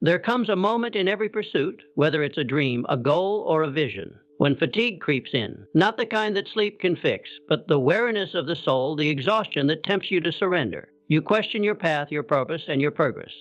There comes a moment in every pursuit, whether it's a dream, a goal, or a vision, when fatigue creeps in, not the kind that sleep can fix, but the weariness of the soul, the exhaustion that tempts you to surrender. You question your path, your purpose, and your progress.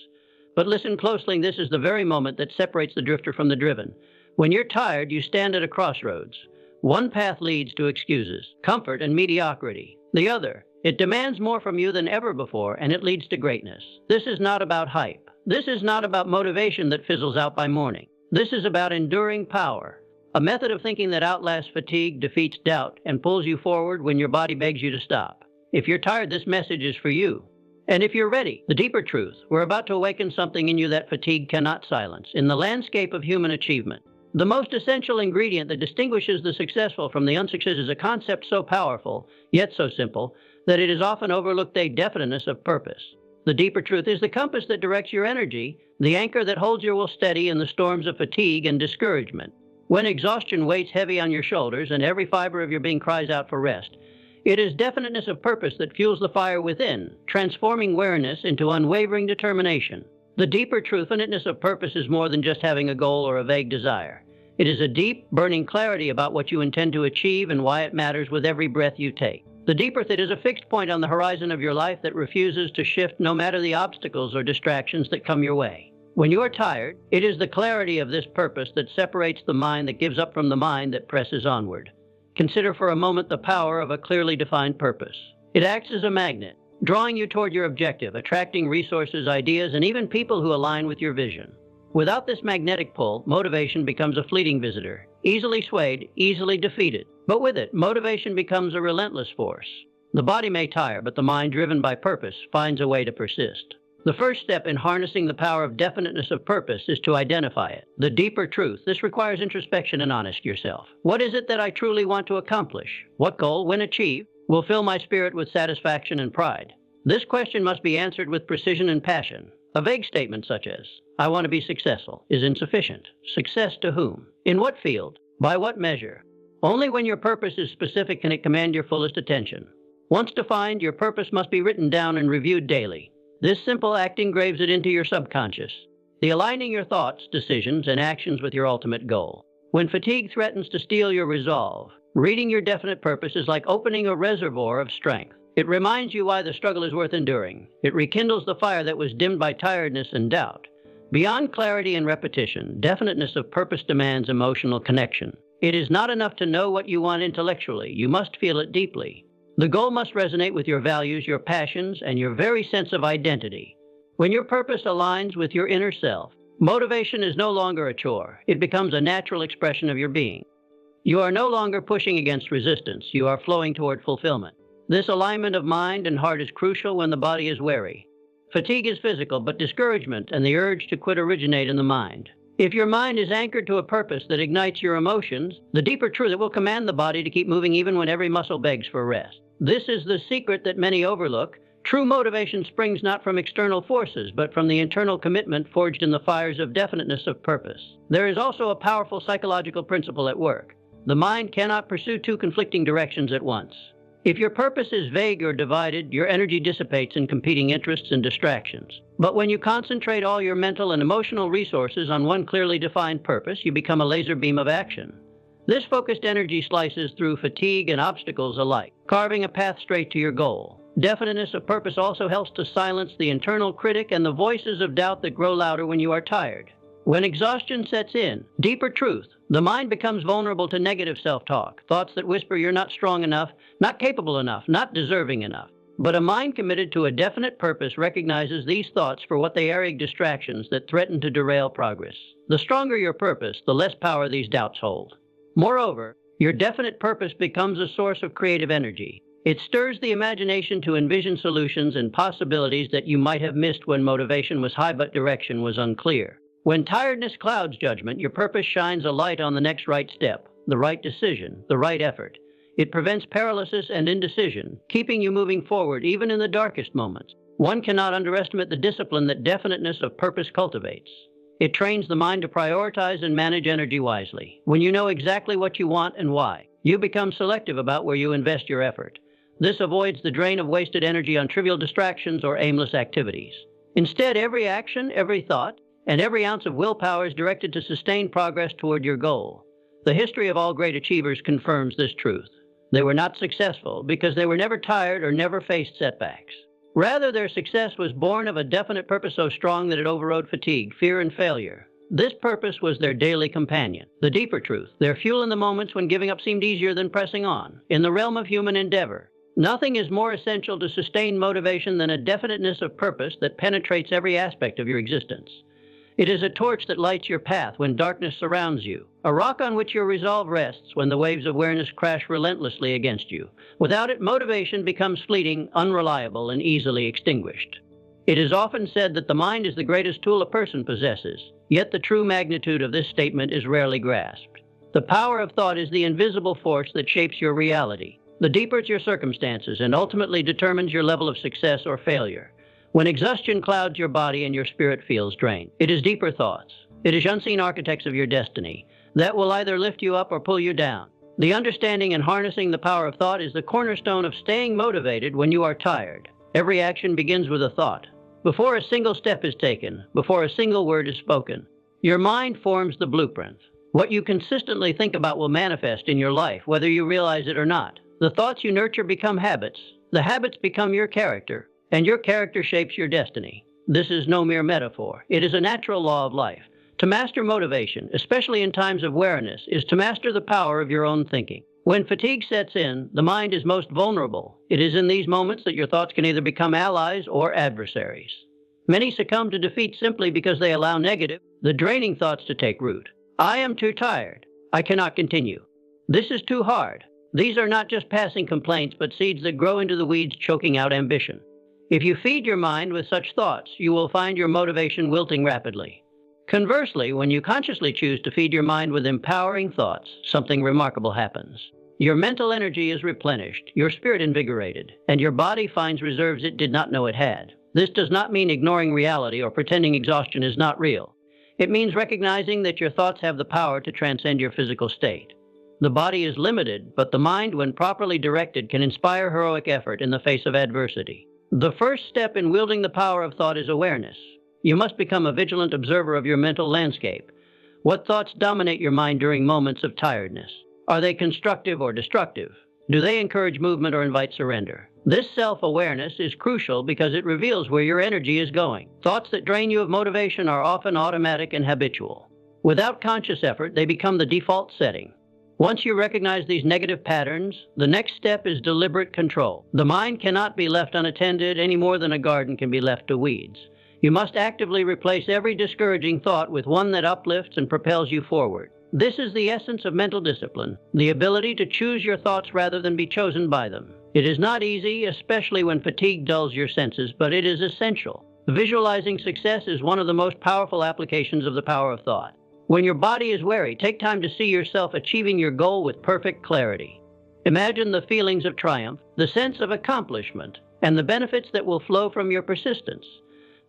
But listen closely, this is the very moment that separates the drifter from the driven. When you're tired, you stand at a crossroads. One path leads to excuses, comfort, and mediocrity. The other, it demands more from you than ever before, and it leads to greatness. This is not about hype. This is not about motivation that fizzles out by morning. This is about enduring power, a method of thinking that outlasts fatigue, defeats doubt, and pulls you forward when your body begs you to stop. If you're tired, this message is for you. And if you're ready, the deeper truth, we're about to awaken something in you that fatigue cannot silence. In the landscape of human achievement, the most essential ingredient that distinguishes the successful from the unsuccessful is a concept so powerful, yet so simple, that it is often overlooked: a definiteness of purpose. The deeper truth is the compass that directs your energy, the anchor that holds your will steady in the storms of fatigue and discouragement. When exhaustion weighs heavy on your shoulders and every fiber of your being cries out for rest, it is definiteness of purpose that fuels the fire within, transforming weariness into unwavering determination. The deeper truth, finiteness of purpose, is more than just having a goal or a vague desire. It is a deep, burning clarity about what you intend to achieve and why it matters with every breath you take. The deeper truth is a fixed point on the horizon of your life that refuses to shift no matter the obstacles or distractions that come your way. When you are tired, it is the clarity of this purpose that separates the mind that gives up from the mind that presses onward. Consider for a moment the power of a clearly defined purpose. It acts as a magnet, drawing you toward your objective, attracting resources, ideas, and even people who align with your vision. Without this magnetic pull, motivation becomes a fleeting visitor, easily swayed, easily defeated. But with it, motivation becomes a relentless force. The body may tire, but the mind, driven by purpose, finds a way to persist. The first step in harnessing the power of definiteness of purpose is to identify it. The deeper truth. This requires introspection and honesty yourself. What is it that I truly want to accomplish? What goal, when achieved, will fill my spirit with satisfaction and pride? This question must be answered with precision and passion. A vague statement such as, "I want to be successful," is insufficient. Success to whom? In what field? By what measure? Only when your purpose is specific can it command your fullest attention. Once defined, your purpose must be written down and reviewed daily. This simple act engraves it into your subconscious, the aligning your thoughts, decisions, and actions with your ultimate goal. When fatigue threatens to steal your resolve, reading your definite purpose is like opening a reservoir of strength. It reminds you why the struggle is worth enduring. It rekindles the fire that was dimmed by tiredness and doubt. Beyond clarity and repetition, definiteness of purpose demands emotional connection. It is not enough to know what you want intellectually. You must feel it deeply. The goal must resonate with your values, your passions, and your very sense of identity. When your purpose aligns with your inner self, motivation is no longer a chore. It becomes a natural expression of your being. You are no longer pushing against resistance. You are flowing toward fulfillment. This alignment of mind and heart is crucial when the body is weary. Fatigue is physical, but discouragement and the urge to quit originate in the mind. If your mind is anchored to a purpose that ignites your emotions, the deeper truth, it will command the body to keep moving even when every muscle begs for rest. This is the secret that many overlook. True motivation springs not from external forces, but from the internal commitment forged in the fires of definiteness of purpose. There is also a powerful psychological principle at work. The mind cannot pursue two conflicting directions at once. If your purpose is vague or divided, your energy dissipates in competing interests and distractions. But when you concentrate all your mental and emotional resources on one clearly defined purpose, you become a laser beam of action. This focused energy slices through fatigue and obstacles alike, carving a path straight to your goal. Definiteness of purpose also helps to silence the internal critic and the voices of doubt that grow louder when you are tired. When exhaustion sets in, deeper truth, the mind becomes vulnerable to negative self-talk, thoughts that whisper you're not strong enough, not capable enough, not deserving enough. But a mind committed to a definite purpose recognizes these thoughts for what they are: distractions that threaten to derail progress. The stronger your purpose, the less power these doubts hold. Moreover, your definite purpose becomes a source of creative energy. It stirs the imagination to envision solutions and possibilities that you might have missed when motivation was high but direction was unclear. When tiredness clouds judgment, your purpose shines a light on the next right step, the right decision, the right effort. It prevents paralysis and indecision, keeping you moving forward even in the darkest moments. One cannot underestimate the discipline that definiteness of purpose cultivates. It trains the mind to prioritize and manage energy wisely. When you know exactly what you want and why, you become selective about where you invest your effort. This avoids the drain of wasted energy on trivial distractions or aimless activities. Instead, every action, every thought, and every ounce of willpower is directed to sustain progress toward your goal. The history of all great achievers confirms this truth. They were not successful because they were never tired or never faced setbacks. Rather, their success was born of a definite purpose so strong that it overrode fatigue, fear, and failure. This purpose was their daily companion, the deeper truth, their fuel in the moments when giving up seemed easier than pressing on. In the realm of human endeavor, nothing is more essential to sustain motivation than a definiteness of purpose that penetrates every aspect of your existence. It is a torch that lights your path when darkness surrounds you, a rock on which your resolve rests when the waves of awareness crash relentlessly against you. Without it, motivation becomes fleeting, unreliable, and easily extinguished. It is often said that the mind is the greatest tool a person possesses, yet the true magnitude of this statement is rarely grasped. The power of thought is the invisible force that shapes your reality. The deeper your circumstances and ultimately determines your level of success or failure. When exhaustion clouds your body and your spirit feels drained, it is deeper thoughts. It is unseen architects of your destiny that will either lift you up or pull you down. The understanding and harnessing the power of thought is the cornerstone of staying motivated when you are tired. Every action begins with a thought. Before a single step is taken, before a single word is spoken, your mind forms the blueprint. What you consistently think about will manifest in your life, whether you realize it or not. The thoughts you nurture become habits. The habits become your character. And your character shapes your destiny. This is no mere metaphor. It is a natural law of life. To master motivation, especially in times of weariness, is to master the power of your own thinking. When fatigue sets in, the mind is most vulnerable. It is in these moments that your thoughts can either become allies or adversaries. Many succumb to defeat simply because they allow negative, the draining thoughts to take root. I am too tired. I cannot continue. This is too hard. These are not just passing complaints, but seeds that grow into the weeds, choking out ambition. If you feed your mind with such thoughts, you will find your motivation wilting rapidly. Conversely, when you consciously choose to feed your mind with empowering thoughts, something remarkable happens. Your mental energy is replenished, your spirit invigorated, and your body finds reserves it did not know it had. This does not mean ignoring reality or pretending exhaustion is not real. It means recognizing that your thoughts have the power to transcend your physical state. The body is limited, but the mind, when properly directed, can inspire heroic effort in the face of adversity. The first step in wielding the power of thought is awareness. You must become a vigilant observer of your mental landscape. What thoughts dominate your mind during moments of tiredness? Are they constructive or destructive? Do they encourage movement or invite surrender? This self-awareness is crucial because it reveals where your energy is going. Thoughts that drain you of motivation are often automatic and habitual. Without conscious effort, they become the default setting. Once you recognize these negative patterns, the next step is deliberate control. The mind cannot be left unattended any more than a garden can be left to weeds. You must actively replace every discouraging thought with one that uplifts and propels you forward. This is the essence of mental discipline, the ability to choose your thoughts rather than be chosen by them. It is not easy, especially when fatigue dulls your senses, but it is essential. Visualizing success is one of the most powerful applications of the power of thought. When your body is weary, take time to see yourself achieving your goal with perfect clarity. Imagine the feelings of triumph, the sense of accomplishment, and the benefits that will flow from your persistence.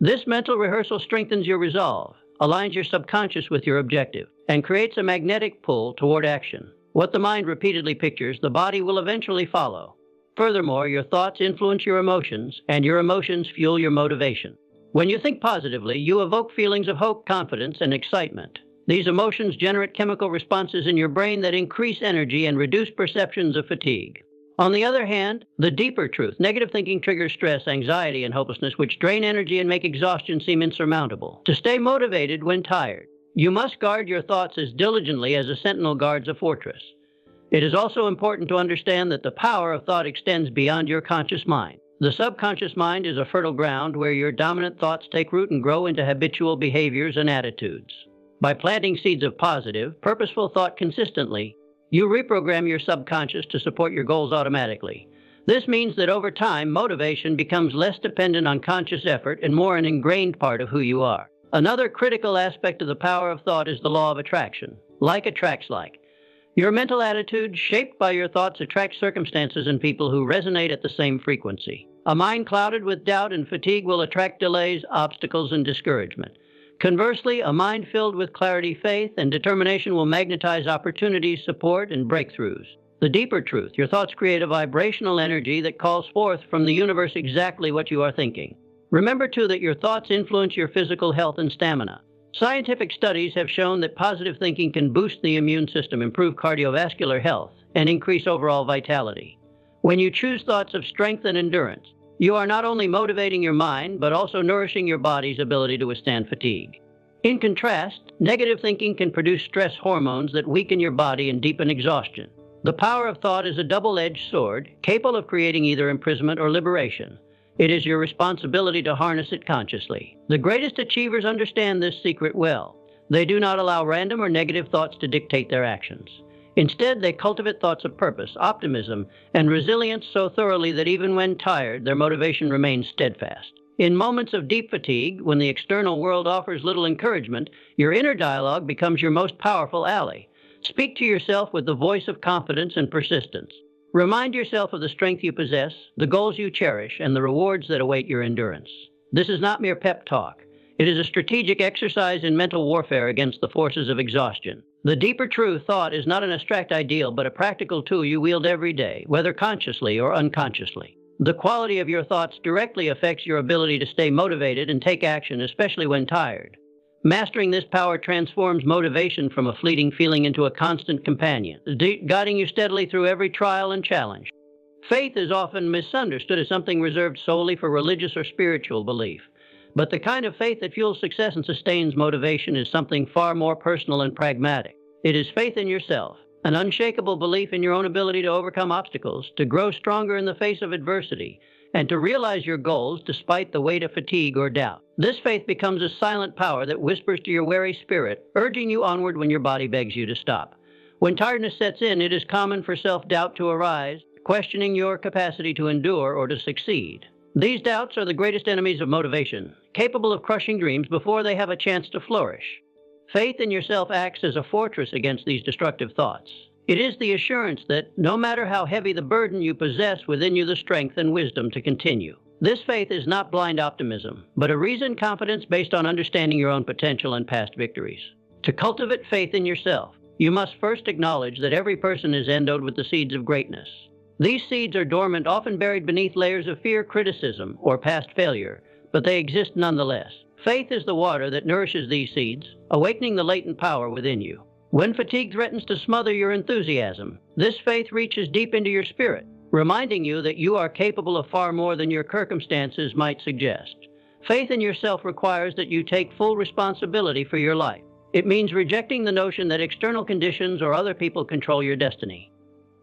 This mental rehearsal strengthens your resolve, aligns your subconscious with your objective, and creates a magnetic pull toward action. What the mind repeatedly pictures, the body will eventually follow. Furthermore, your thoughts influence your emotions, and your emotions fuel your motivation. When you think positively, you evoke feelings of hope, confidence, and excitement. These emotions generate chemical responses in your brain that increase energy and reduce perceptions of fatigue. On the other hand, the deeper truth, negative thinking triggers stress, anxiety, and hopelessness, which drain energy and make exhaustion seem insurmountable. To stay motivated when tired, you must guard your thoughts as diligently as a sentinel guards a fortress. It is also important to understand that the power of thought extends beyond your conscious mind. The subconscious mind is a fertile ground where your dominant thoughts take root and grow into habitual behaviors and attitudes. By planting seeds of positive, purposeful thought consistently, you reprogram your subconscious to support your goals automatically. This means that over time, motivation becomes less dependent on conscious effort and more an ingrained part of who you are. Another critical aspect of the power of thought is the law of attraction. Like attracts like. Your mental attitude, shaped by your thoughts, attracts circumstances and people who resonate at the same frequency. A mind clouded with doubt and fatigue will attract delays, obstacles, and discouragement. Conversely, a mind filled with clarity, faith, and determination will magnetize opportunities, support, and breakthroughs. The deeper truth, your thoughts create a vibrational energy that calls forth from the universe exactly what you are thinking. Remember, too, that your thoughts influence your physical health and stamina. Scientific studies have shown that positive thinking can boost the immune system, improve cardiovascular health, and increase overall vitality. When you choose thoughts of strength and endurance, you are not only motivating your mind, but also nourishing your body's ability to withstand fatigue. In contrast, negative thinking can produce stress hormones that weaken your body and deepen exhaustion. The power of thought is a double-edged sword, capable of creating either imprisonment or liberation. It is your responsibility to harness it consciously. The greatest achievers understand this secret well. They do not allow random or negative thoughts to dictate their actions. Instead, they cultivate thoughts of purpose, optimism, and resilience so thoroughly that even when tired, their motivation remains steadfast. In moments of deep fatigue, when the external world offers little encouragement, your inner dialogue becomes your most powerful ally. Speak to yourself with the voice of confidence and persistence. Remind yourself of the strength you possess, the goals you cherish, and the rewards that await your endurance. This is not mere pep talk. It is a strategic exercise in mental warfare against the forces of exhaustion. The deeper true thought is not an abstract ideal, but a practical tool you wield every day, whether consciously or unconsciously. The quality of your thoughts directly affects your ability to stay motivated and take action, especially when tired. Mastering this power transforms motivation from a fleeting feeling into a constant companion, guiding you steadily through every trial and challenge. Faith is often misunderstood as something reserved solely for religious or spiritual belief. But the kind of faith that fuels success and sustains motivation is something far more personal and pragmatic. It is faith in yourself, an unshakable belief in your own ability to overcome obstacles, to grow stronger in the face of adversity, and to realize your goals despite the weight of fatigue or doubt. This faith becomes a silent power that whispers to your wary spirit, urging you onward when your body begs you to stop. When tiredness sets in, it is common for self-doubt to arise, questioning your capacity to endure or to succeed. These doubts are the greatest enemies of motivation, capable of crushing dreams before they have a chance to flourish. Faith in yourself acts as a fortress against these destructive thoughts. It is the assurance that, no matter how heavy the burden, you possess within you the strength and wisdom to continue. This faith is not blind optimism, but a reasoned confidence based on understanding your own potential and past victories. To cultivate faith in yourself, you must first acknowledge that every person is endowed with the seeds of greatness. These seeds are dormant, often buried beneath layers of fear, criticism, or past failure, but they exist nonetheless. Faith is the water that nourishes these seeds, awakening the latent power within you. When fatigue threatens to smother your enthusiasm, this faith reaches deep into your spirit, reminding you that you are capable of far more than your circumstances might suggest. Faith in yourself requires that you take full responsibility for your life. It means rejecting the notion that external conditions or other people control your destiny.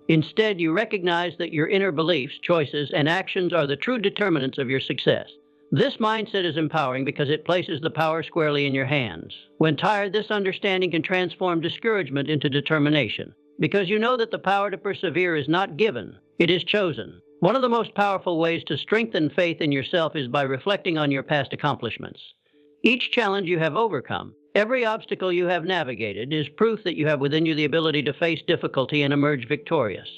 Instead, you recognize that your inner beliefs, choices, and actions are the true determinants of your success. This mindset is empowering because it places the power squarely in your hands. When tired, this understanding can transform discouragement into determination, because you know that the power to persevere is not given, it is chosen. One of the most powerful ways to strengthen faith in yourself is by reflecting on your past accomplishments. Each challenge you have overcome, every obstacle you have navigated, is proof that you have within you the ability to face difficulty and emerge victorious.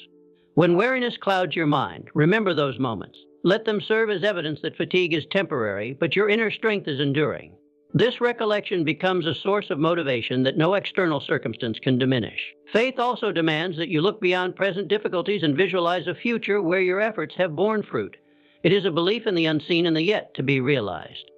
When weariness clouds your mind, remember those moments. Let them serve as evidence that fatigue is temporary, but your inner strength is enduring. This recollection becomes a source of motivation that no external circumstance can diminish. Faith also demands that you look beyond present difficulties and visualize a future where your efforts have borne fruit. It is a belief in the unseen and the yet to be realized.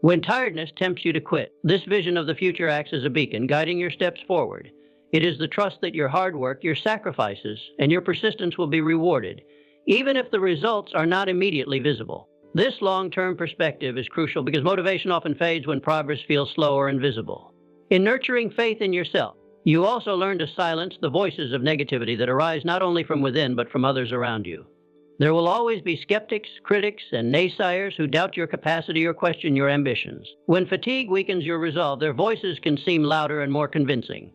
When tiredness tempts you to quit, this vision of the future acts as a beacon, guiding your steps forward. It is the trust that your hard work, your sacrifices, and your persistence will be rewarded, even if the results are not immediately visible. This long-term perspective is crucial because motivation often fades when progress feels slow or invisible. In nurturing faith in yourself, you also learn to silence the voices of negativity that arise not only from within but from others around you. There will always be skeptics, critics, and naysayers who doubt your capacity or question your ambitions. When fatigue weakens your resolve, their voices can seem louder and more convincing.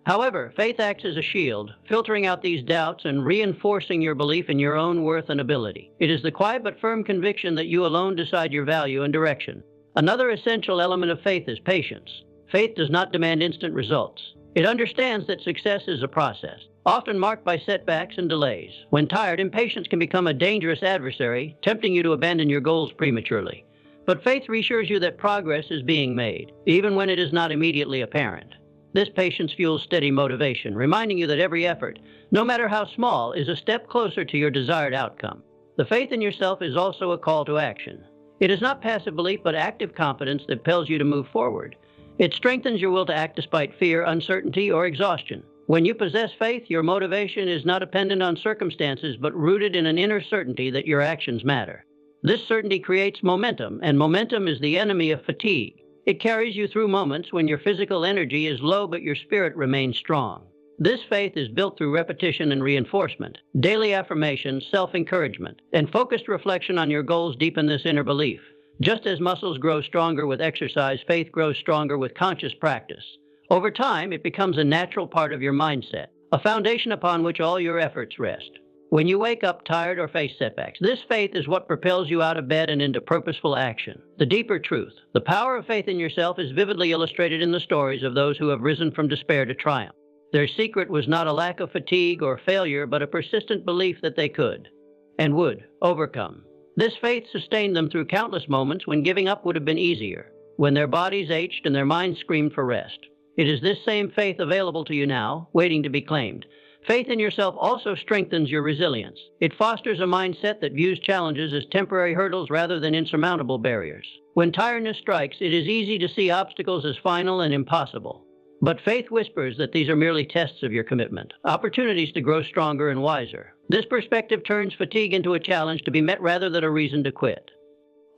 However, faith acts as a shield, filtering out these doubts and reinforcing your belief in your own worth and ability. It is the quiet but firm conviction that you alone decide your value and direction. Another essential element of faith is patience. Faith does not demand instant results. It understands that success is a process, often marked by setbacks and delays. When tired, impatience can become a dangerous adversary, tempting you to abandon your goals prematurely. But faith reassures you that progress is being made, even when it is not immediately apparent. This patience fuels steady motivation, reminding you that every effort, no matter how small, is a step closer to your desired outcome. The faith in yourself is also a call to action. It is not passive belief, but active confidence that impels you to move forward. It strengthens your will to act despite fear, uncertainty, or exhaustion. When you possess faith, your motivation is not dependent on circumstances, but rooted in an inner certainty that your actions matter. This certainty creates momentum, and momentum is the enemy of fatigue. It carries you through moments when your physical energy is low but your spirit remains strong. This faith is built through repetition and reinforcement. Daily affirmation, self-encouragement, and focused reflection on your goals deepen this inner belief. Just as muscles grow stronger with exercise, faith grows stronger with conscious practice. Over time, it becomes a natural part of your mindset, a foundation upon which all your efforts rest. When you wake up tired or face setbacks, this faith is what propels you out of bed and into purposeful action. The deeper truth, the power of faith in yourself, is vividly illustrated in the stories of those who have risen from despair to triumph. Their secret was not a lack of fatigue or failure, but a persistent belief that they could and would overcome. This faith sustained them through countless moments when giving up would have been easier, when their bodies ached and their minds screamed for rest. It is this same faith available to you now, waiting to be claimed. Faith in yourself also strengthens your resilience. It fosters a mindset that views challenges as temporary hurdles rather than insurmountable barriers. When tiredness strikes, it is easy to see obstacles as final and impossible. But faith whispers that these are merely tests of your commitment, opportunities to grow stronger and wiser. This perspective turns fatigue into a challenge to be met rather than a reason to quit.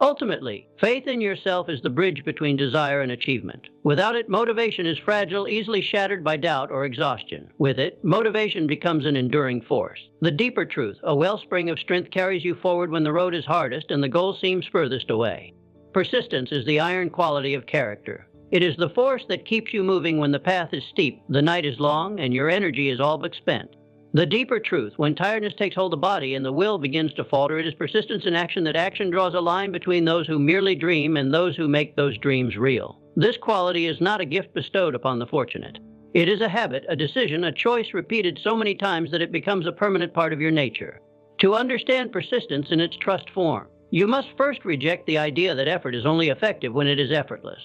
Ultimately, faith in yourself is the bridge between desire and achievement. Without it, motivation is fragile, easily shattered by doubt or exhaustion. With it, motivation becomes an enduring force. The deeper truth, a wellspring of strength, carries you forward when the road is hardest and the goal seems furthest away. Persistence is the iron quality of character. It is the force that keeps you moving when the path is steep, the night is long, and your energy is all but spent. The deeper truth, when tiredness takes hold of the body and the will begins to falter, it is persistence in action that action draws a line between those who merely dream and those who make those dreams real. This quality is not a gift bestowed upon the fortunate. It is a habit, a decision, a choice repeated so many times that it becomes a permanent part of your nature. To understand persistence in its trust form, you must first reject the idea that effort is only effective when it is effortless.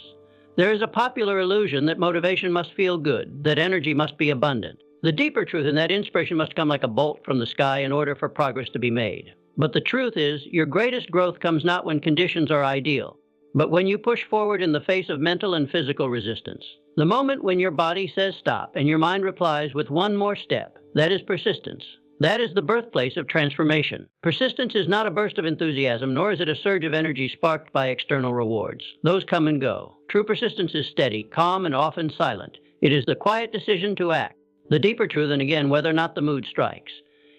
There is a popular illusion that motivation must feel good, that energy must be abundant. The deeper truth in that inspiration must come like a bolt from the sky in order for progress to be made. But the truth is, your greatest growth comes not when conditions are ideal, but when you push forward in the face of mental and physical resistance. The moment when your body says stop and your mind replies with one more step, that is persistence. That is the birthplace of transformation. Persistence is not a burst of enthusiasm, nor is it a surge of energy sparked by external rewards. Those come and go. True persistence is steady, calm, and often silent. It is the quiet decision to act. The deeper truth, and again, whether or not the mood strikes.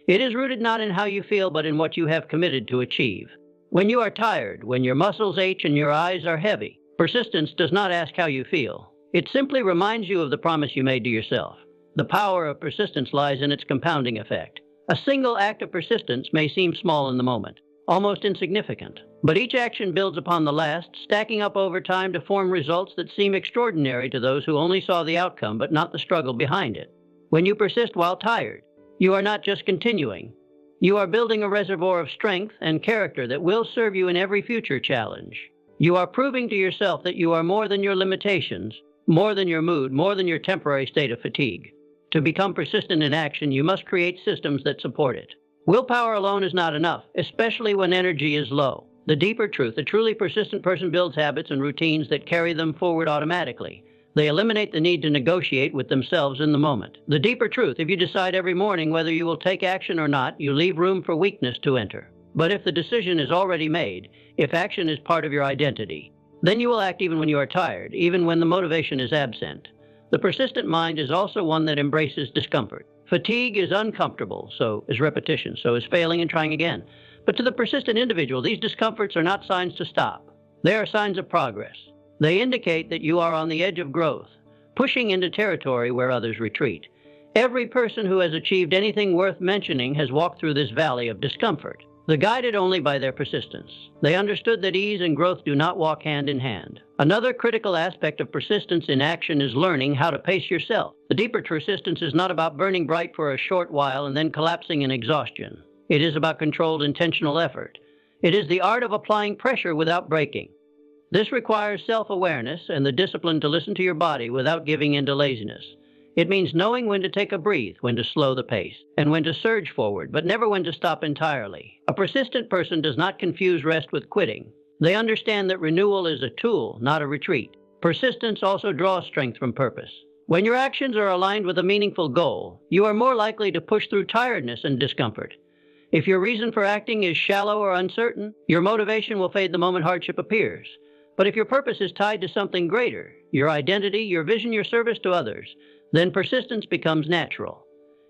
It is rooted not in how you feel, but in what you have committed to achieve. When you are tired, when your muscles ache and your eyes are heavy, persistence does not ask how you feel. It simply reminds you of the promise you made to yourself. The power of persistence lies in its compounding effect. A single act of persistence may seem small in the moment, almost insignificant, but each action builds upon the last, stacking up over time to form results that seem extraordinary to those who only saw the outcome but not the struggle behind it. When you persist while tired, you are not just continuing. You are building a reservoir of strength and character that will serve you in every future challenge. You are proving to yourself that you are more than your limitations, more than your mood, more than your temporary state of fatigue. To become persistent in action, you must create systems that support it. Willpower alone is not enough, especially when energy is low. The deeper truth, a truly persistent person builds habits and routines that carry them forward automatically. They eliminate the need to negotiate with themselves in the moment. The deeper truth, if you decide every morning whether you will take action or not, you leave room for weakness to enter. But if the decision is already made, if action is part of your identity, then you will act even when you are tired, even when the motivation is absent. The persistent mind is also one that embraces discomfort. Fatigue is uncomfortable, so is repetition, so is failing and trying again. But to the persistent individual, these discomforts are not signs to stop. They are signs of progress. They indicate that you are on the edge of growth, pushing into territory where others retreat. Every person who has achieved anything worth mentioning has walked through this valley of discomfort. They're guided only by their persistence. They understood that ease and growth do not walk hand in hand. Another critical aspect of persistence in action is learning how to pace yourself. The deeper persistence is not about burning bright for a short while and then collapsing in exhaustion. It is about controlled, intentional effort. It is the art of applying pressure without breaking. This requires self-awareness and the discipline to listen to your body without giving in to laziness. It means knowing when to take a breath, when to slow the pace, and when to surge forward, but never when to stop entirely. A persistent person does not confuse rest with quitting. They understand that renewal is a tool, not a retreat. Persistence also draws strength from purpose. When your actions are aligned with a meaningful goal, you are more likely to push through tiredness and discomfort. If your reason for acting is shallow or uncertain, your motivation will fade the moment hardship appears. But if your purpose is tied to something greater, your identity, your vision, your service to others, then persistence becomes natural.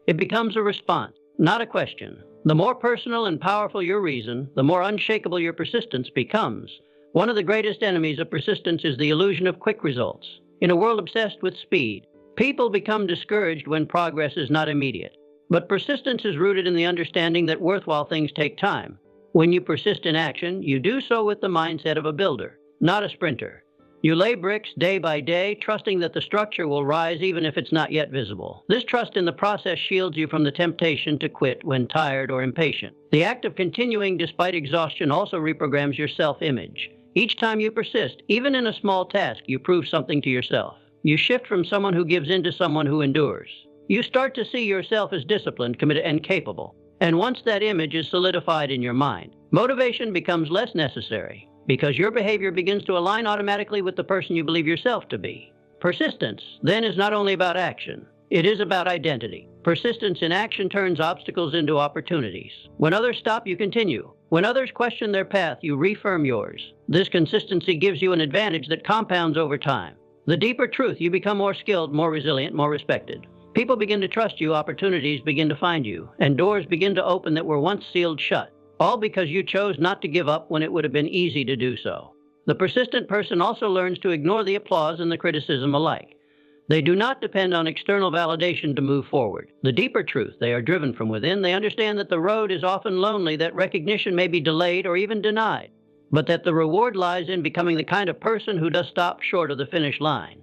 It becomes a response, not a question. The more personal and powerful your reason, the more unshakable your persistence becomes. One of the greatest enemies of persistence is the illusion of quick results. In a world obsessed with speed, people become discouraged when progress is not immediate. But persistence is rooted in the understanding that worthwhile things take time. When you persist in action, you do so with the mindset of a builder, not a sprinter. You lay bricks day by day, trusting that the structure will rise even if it's not yet visible. This trust in the process shields you from the temptation to quit when tired or impatient. The act of continuing despite exhaustion also reprograms your self-image. Each time you persist, even in a small task, you prove something to yourself. You shift from someone who gives in to someone who endures. You start to see yourself as disciplined, committed, and capable. And once that image is solidified in your mind, motivation becomes less necessary because your behavior begins to align automatically with the person you believe yourself to be. Persistence, then, is not only about action. It is about identity. Persistence in action turns obstacles into opportunities. When others stop, you continue. When others question their path, you reaffirm yours. This consistency gives you an advantage that compounds over time. The deeper truth, you become more skilled, more resilient, more respected. People begin to trust you, opportunities begin to find you, and doors begin to open that were once sealed shut, all because you chose not to give up when it would have been easy to do so. The persistent person also learns to ignore the applause and the criticism alike. They do not depend on external validation to move forward. The deeper truth, they are driven from within. They understand that the road is often lonely, that recognition may be delayed or even denied, but that the reward lies in becoming the kind of person who does stop short of the finish line.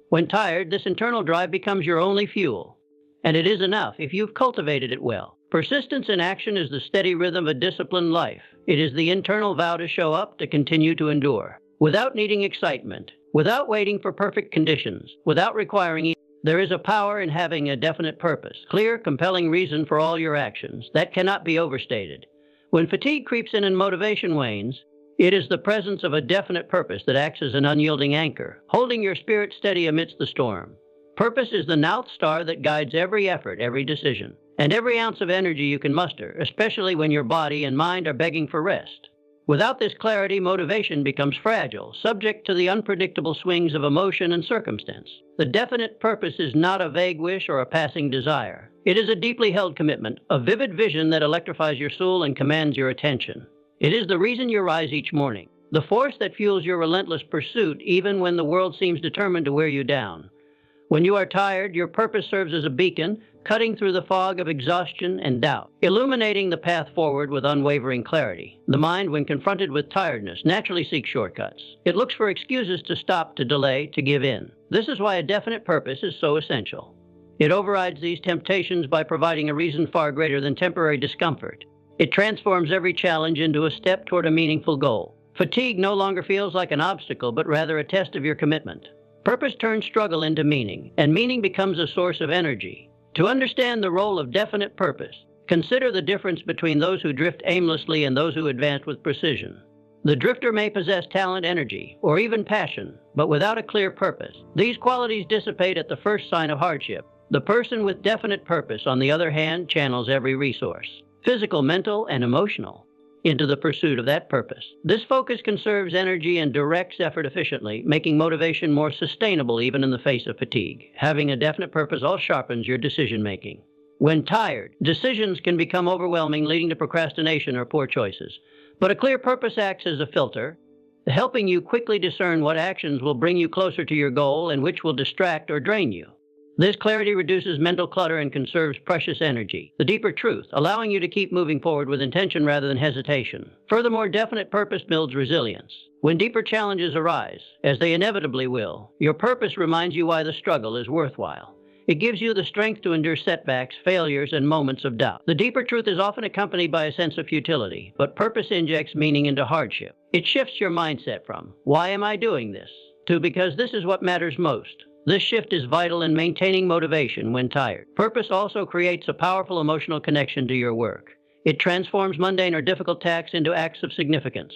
When tired, this internal drive becomes your only fuel, and it is enough if you've cultivated it well. Persistence in action is the steady rhythm of a disciplined life. It is the internal vow to show up, to continue to endure, without needing excitement, without waiting for perfect conditions, without requiring ease. There is a power in having a definite purpose, clear, compelling reason for all your actions. That cannot be overstated. When fatigue creeps in and motivation wanes, it is the presence of a definite purpose that acts as an unyielding anchor, holding your spirit steady amidst the storm. Purpose is the North Star that guides every effort, every decision, and every ounce of energy you can muster, especially when your body and mind are begging for rest. Without this clarity, motivation becomes fragile, subject to the unpredictable swings of emotion and circumstance. The definite purpose is not a vague wish or a passing desire. It is a deeply held commitment, a vivid vision that electrifies your soul and commands your attention. It is the reason you rise each morning, the force that fuels your relentless pursuit even when the world seems determined to wear you down. When you are tired, your purpose serves as a beacon, cutting through the fog of exhaustion and doubt, illuminating the path forward with unwavering clarity. The mind, when confronted with tiredness, naturally seeks shortcuts. It looks for excuses to stop, to delay, to give in. This is why a definite purpose is so essential. It overrides these temptations by providing a reason far greater than temporary discomfort. It transforms every challenge into a step toward a meaningful goal. Fatigue no longer feels like an obstacle, but rather a test of your commitment. Purpose turns struggle into meaning, and meaning becomes a source of energy. To understand the role of definite purpose, consider the difference between those who drift aimlessly and those who advance with precision. The drifter may possess talent, energy, or even passion, but without a clear purpose. These qualities dissipate at the first sign of hardship. The person with definite purpose, on the other hand, channels every resource, physical, mental, and emotional, into the pursuit of that purpose. This focus conserves energy and directs effort efficiently, making motivation more sustainable even in the face of fatigue. Having a definite purpose all sharpens your decision-making. When tired, decisions can become overwhelming, leading to procrastination or poor choices. But a clear purpose acts as a filter, helping you quickly discern what actions will bring you closer to your goal and which will distract or drain you. This clarity reduces mental clutter and conserves precious energy, the deeper truth, allowing you to keep moving forward with intention rather than hesitation. Furthermore, definite purpose builds resilience. When deeper challenges arise, as they inevitably will, your purpose reminds you why the struggle is worthwhile. It gives you the strength to endure setbacks, failures, and moments of doubt. The deeper truth is often accompanied by a sense of futility, but purpose injects meaning into hardship. It shifts your mindset from, "Why am I doing this?" to, "Because this is what matters most." This shift is vital in maintaining motivation when tired. Purpose also creates a powerful emotional connection to your work. It transforms mundane or difficult tasks into acts of significance.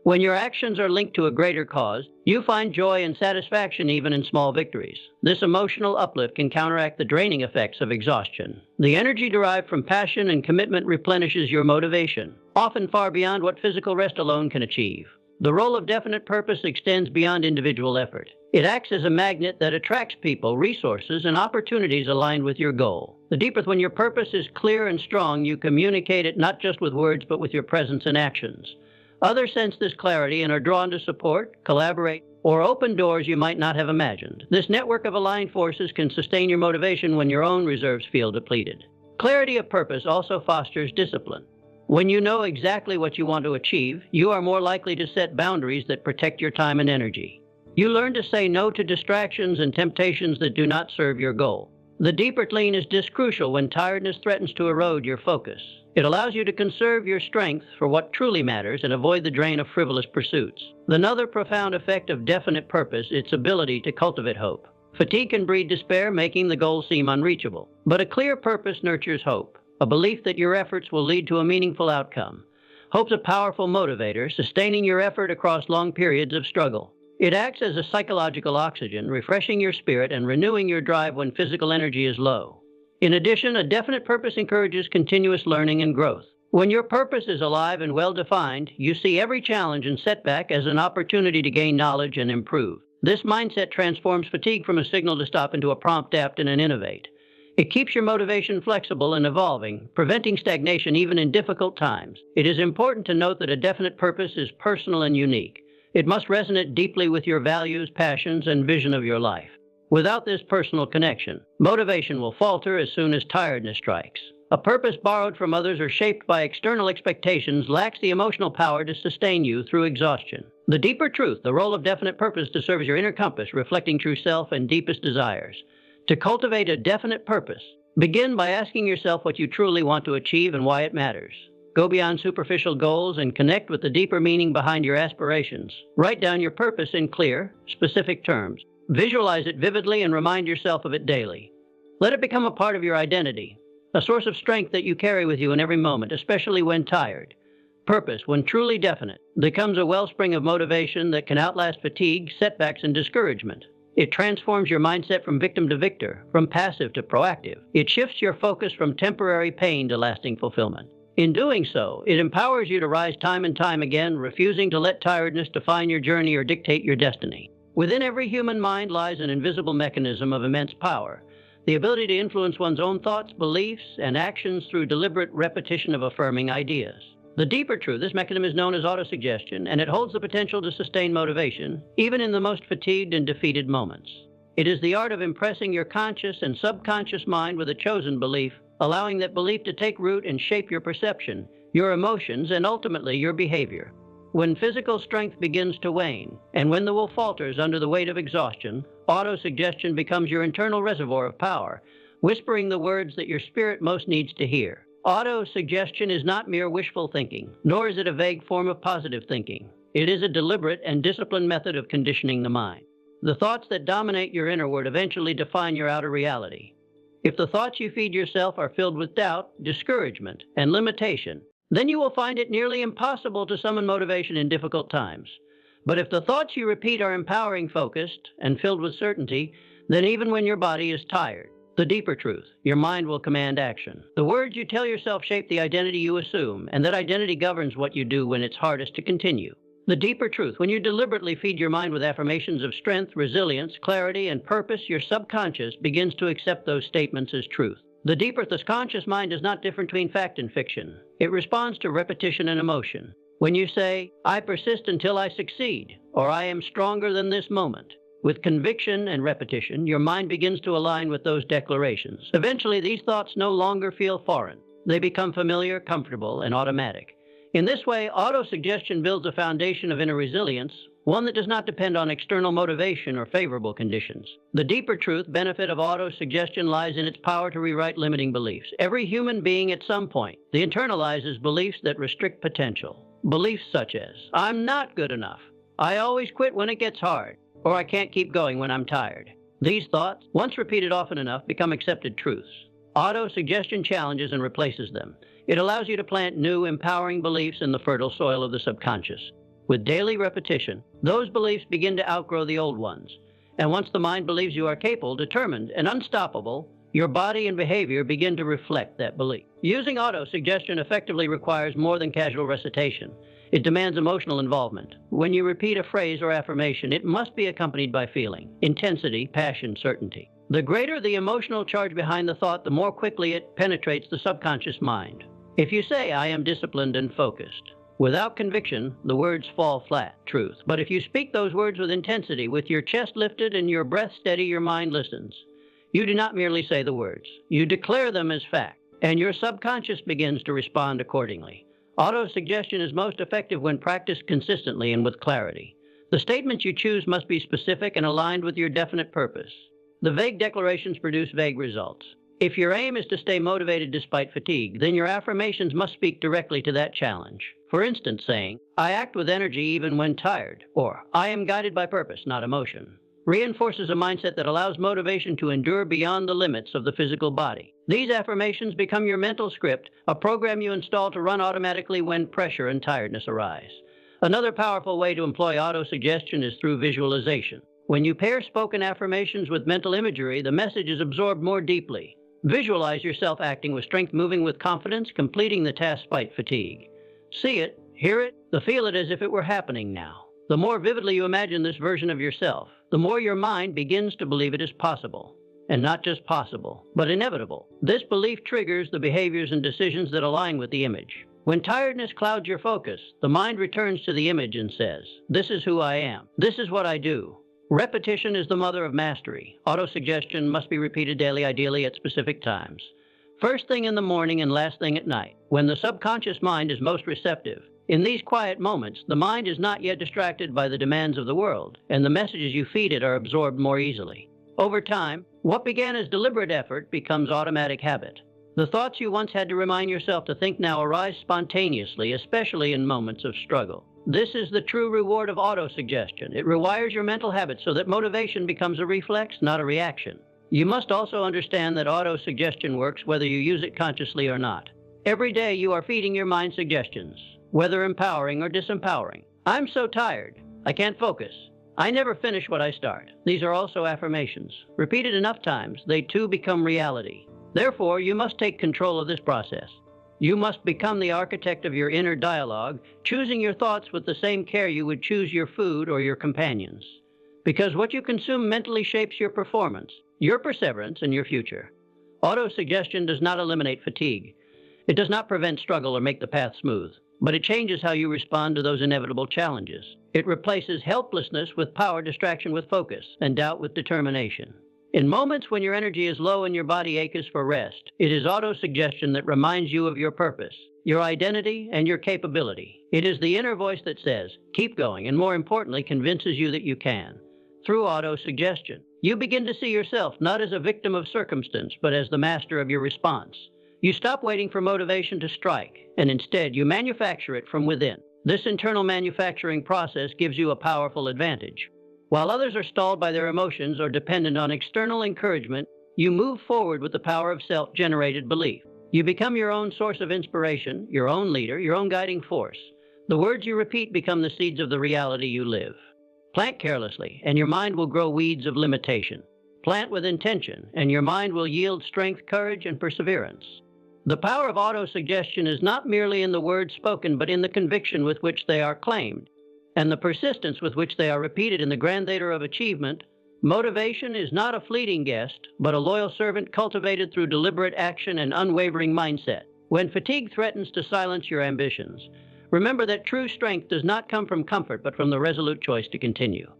When your actions are linked to a greater cause, you find joy and satisfaction even in small victories. This emotional uplift can counteract the draining effects of exhaustion. The energy derived from passion and commitment replenishes your motivation, often far beyond what physical rest alone can achieve. The role of definite purpose extends beyond individual effort. It acts as a magnet that attracts people, resources, and opportunities aligned with your goal. The deeper when your purpose is clear and strong, you communicate it not just with words but with your presence and actions. Others sense this clarity and are drawn to support, collaborate, or open doors you might not have imagined. This network of aligned forces can sustain your motivation when your own reserves feel depleted. Clarity of purpose also fosters discipline. When you know exactly what you want to achieve, you are more likely to set boundaries that protect your time and energy. You learn to say no to distractions and temptations that do not serve your goal. The deeper clean is crucial when tiredness threatens to erode your focus. It allows you to conserve your strength for what truly matters and avoid the drain of frivolous pursuits. Another profound effect of definite purpose is its ability to cultivate hope. Fatigue can breed despair, making the goal seem unreachable. But a clear purpose nurtures hope, a belief that your efforts will lead to a meaningful outcome. Hope's a powerful motivator, sustaining your effort across long periods of struggle. It acts as a psychological oxygen, refreshing your spirit and renewing your drive when physical energy is low. In addition, a definite purpose encourages continuous learning and growth. When your purpose is alive and well-defined, you see every challenge and setback as an opportunity to gain knowledge and improve. This mindset transforms fatigue from a signal to stop into a prompt to adapt and innovate. It keeps your motivation flexible and evolving, preventing stagnation even in difficult times. It is important to note that a definite purpose is personal and unique. It must resonate deeply with your values, passions, and vision of your life. Without this personal connection, motivation will falter as soon as tiredness strikes. A purpose borrowed from others or shaped by external expectations lacks the emotional power to sustain you through exhaustion. The deeper truth, the role of definite purpose to serve as your inner compass, reflecting true self and deepest desires. To cultivate a definite purpose, begin by asking yourself what you truly want to achieve and why it matters. Go beyond superficial goals and connect with the deeper meaning behind your aspirations. Write down your purpose in clear, specific terms. Visualize it vividly and remind yourself of it daily. Let it become a part of your identity, a source of strength that you carry with you in every moment, especially when tired. Purpose, when truly definite, becomes a wellspring of motivation that can outlast fatigue, setbacks, and discouragement. It transforms your mindset from victim to victor, from passive to proactive. It shifts your focus from temporary pain to lasting fulfillment. In doing so, it empowers you to rise time and time again, refusing to let tiredness define your journey or dictate your destiny. Within every human mind lies an invisible mechanism of immense power, the ability to influence one's own thoughts, beliefs, and actions through deliberate repetition of affirming ideas. The deeper truth, this mechanism is known as autosuggestion, and it holds the potential to sustain motivation, even in the most fatigued and defeated moments. It is the art of impressing your conscious and subconscious mind with a chosen belief, allowing that belief to take root and shape your perception, your emotions, and ultimately your behavior. When physical strength begins to wane, and when the will falters under the weight of exhaustion, autosuggestion becomes your internal reservoir of power, whispering the words that your spirit most needs to hear. Autosuggestion is not mere wishful thinking, nor is it a vague form of positive thinking. It is a deliberate and disciplined method of conditioning the mind. The thoughts that dominate your inner world eventually define your outer reality. If the thoughts you feed yourself are filled with doubt, discouragement, and limitation, then you will find it nearly impossible to summon motivation in difficult times. But if the thoughts you repeat are empowering, focused, and filled with certainty, then even when your body is tired, the deeper truth, your mind will command action. The words you tell yourself shape the identity you assume, and that identity governs what you do when it's hardest to continue. The deeper truth, when you deliberately feed your mind with affirmations of strength, resilience, clarity, and purpose, your subconscious begins to accept those statements as truth. The deeper, the conscious mind is not different between fact and fiction. It responds to repetition and emotion. When you say, "I persist until I succeed," or "I am stronger than this moment," with conviction and repetition, your mind begins to align with those declarations. Eventually, these thoughts no longer feel foreign. They become familiar, comfortable, and automatic. In this way, autosuggestion builds a foundation of inner resilience, one that does not depend on external motivation or favorable conditions. The deeper truth, benefit of autosuggestion lies in its power to rewrite limiting beliefs. Every human being at some point, internalizes beliefs that restrict potential. Beliefs such as, "I'm not good enough," "I always quit when it gets hard," or "I can't keep going when I'm tired." These thoughts, once repeated often enough, become accepted truths. Autosuggestion challenges and replaces them. It allows you to plant new, empowering beliefs in the fertile soil of the subconscious. With daily repetition, those beliefs begin to outgrow the old ones. And once the mind believes you are capable, determined, and unstoppable, your body and behavior begin to reflect that belief. Using auto-suggestion effectively requires more than casual recitation. It demands emotional involvement. When you repeat a phrase or affirmation, it must be accompanied by feeling, intensity, passion, certainty. The greater the emotional charge behind the thought, the more quickly it penetrates the subconscious mind. If you say, "I am disciplined and focused," without conviction, the words fall flat, truth. But if you speak those words with intensity, with your chest lifted and your breath steady, your mind listens. You do not merely say the words. You declare them as fact, and your subconscious begins to respond accordingly. Auto-suggestion is most effective when practiced consistently and with clarity. The statements you choose must be specific and aligned with your definite purpose. The vague declarations produce vague results. If your aim is to stay motivated despite fatigue, then your affirmations must speak directly to that challenge. For instance, saying, "I act with energy even when tired," or "I am guided by purpose, not emotion," reinforces a mindset that allows motivation to endure beyond the limits of the physical body. These affirmations become your mental script, a program you install to run automatically when pressure and tiredness arise. Another powerful way to employ auto-suggestion is through visualization. When you pair spoken affirmations with mental imagery, the message is absorbed more deeply. Visualize yourself acting with strength, moving with confidence, completing the task despite fatigue. See it, hear it, feel it as if it were happening now. The more vividly you imagine this version of yourself, the more your mind begins to believe it is possible. And not just possible, but inevitable. This belief triggers the behaviors and decisions that align with the image. When tiredness clouds your focus, the mind returns to the image and says, "This is who I am. This is what I do." Repetition is the mother of mastery. Autosuggestion must be repeated daily, ideally at specific times. First thing in the morning and last thing at night, when the subconscious mind is most receptive. In these quiet moments, the mind is not yet distracted by the demands of the world, and the messages you feed it are absorbed more easily. Over time, what began as deliberate effort becomes automatic habit. The thoughts you once had to remind yourself to think now arise spontaneously, especially in moments of struggle. This is the true reward of autosuggestion. It rewires your mental habits so that motivation becomes a reflex, not a reaction. You must also understand that autosuggestion works whether you use it consciously or not. Every day you are feeding your mind suggestions, whether empowering or disempowering. "I'm so tired. I can't focus. I never finish what I start." These are also affirmations. Repeated enough times, they too become reality. Therefore, you must take control of this process. You must become the architect of your inner dialogue, choosing your thoughts with the same care you would choose your food or your companions. Because what you consume mentally shapes your performance, your perseverance, and your future. Autosuggestion does not eliminate fatigue. It does not prevent struggle or make the path smooth, but it changes how you respond to those inevitable challenges. It replaces helplessness with power, distraction with focus, and doubt with determination. In moments when your energy is low and your body aches for rest, it is autosuggestion that reminds you of your purpose, your identity, and your capability. It is the inner voice that says, "Keep going," and more importantly, convinces you that you can. Through autosuggestion, you begin to see yourself not as a victim of circumstance, but as the master of your response. You stop waiting for motivation to strike, and instead you manufacture it from within. This internal manufacturing process gives you a powerful advantage. While others are stalled by their emotions or dependent on external encouragement, you move forward with the power of self-generated belief. You become your own source of inspiration, your own leader, your own guiding force. The words you repeat become the seeds of the reality you live. Plant carelessly, and your mind will grow weeds of limitation. Plant with intention, and your mind will yield strength, courage, and perseverance. The power of autosuggestion is not merely in the words spoken, but in the conviction with which they are claimed, and the persistence with which they are repeated in the grand theater of achievement. Motivation is not a fleeting guest, but a loyal servant cultivated through deliberate action and unwavering mindset. When fatigue threatens to silence your ambitions, remember that true strength does not come from comfort, but from the resolute choice to continue.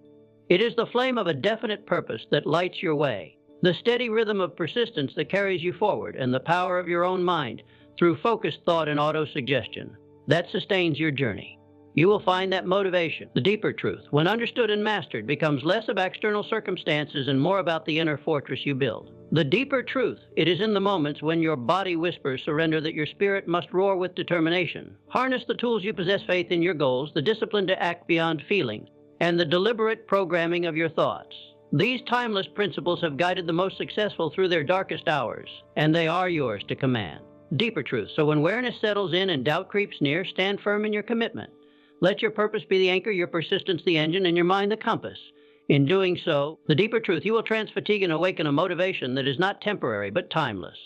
It is the flame of a definite purpose that lights your way, the steady rhythm of persistence that carries you forward, and the power of your own mind through focused thought and autosuggestion that sustains your journey. You will find that motivation, the deeper truth, when understood and mastered, becomes less about external circumstances and more about the inner fortress you build. The deeper truth, it is in the moments when your body whispers surrender that your spirit must roar with determination. Harness the tools you possess, faith in your goals, the discipline to act beyond feelings, and the deliberate programming of your thoughts. These timeless principles have guided the most successful through their darkest hours, and they are yours to command. Deeper truth, so when awareness settles in and doubt creeps near, stand firm in your commitment. Let your purpose be the anchor, your persistence the engine, and your mind the compass. In doing so, the deeper truth, you will trans-fatigue and awaken a motivation that is not temporary but timeless.